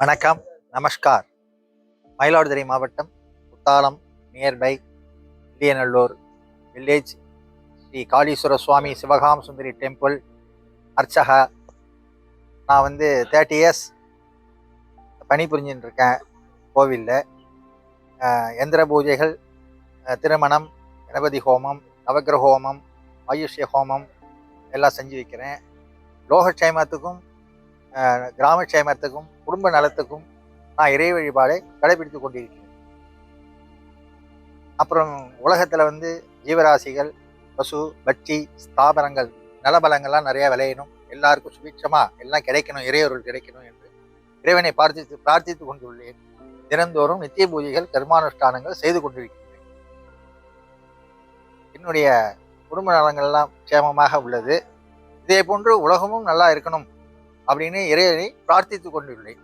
வணக்கம், நமஸ்கார். மயிலாடுதுறை மாவட்டம் Kuthalam nearby இந்தியநல்லூர் village Sri Kaleeswara சுவாமி சிவகாம் சுந்தரி temple archaka. நான் 30 இயர்ஸ் பணிபுரிஞ்சுட்டு இருக்கேன் கோவிலில். எந்திர பூஜைகள், திருமணம், கணபதி ஹோமம், நவக்கிரக ஹோமம், ஆயுஷ்ய ஹோமம் எல்லாம் செஞ்சு வைக்கிறேன். லோகக்ஷேமத்துக்கும் கிராமக்ஷேமத்துக்கும் குடும்ப நலத்துக்கும் நான் இறை வழிபாடை கடைபிடித்து கொண்டிருக்கிறேன். அப்புறம் உலகத்தில் ஜீவராசிகள், பசு, பட்சி, ஸ்தாபனங்கள், நலபலங்கள்லாம் நிறையா விளையணும், எல்லாருக்கும் சுபிட்சமாக எல்லாம் கிடைக்கணும், இறையொருள் கிடைக்கணும் என்று இறைவனை பிரார்த்தித்து கொண்டுள்ளேன். தினந்தோறும் நித்திய பூஜைகள், கர்மானுஷ்டானங்கள் செய்து கொண்டிருக்கிறேன். என்னுடைய குடும்ப நலங்கள்லாம் க்ஷேமமாக உள்ளது. இதே போன்று உலகமும் நல்லா இருக்கணும் அப்படின்னு இறைவனை பிரார்த்தித்து கொண்டுள்ளேன்.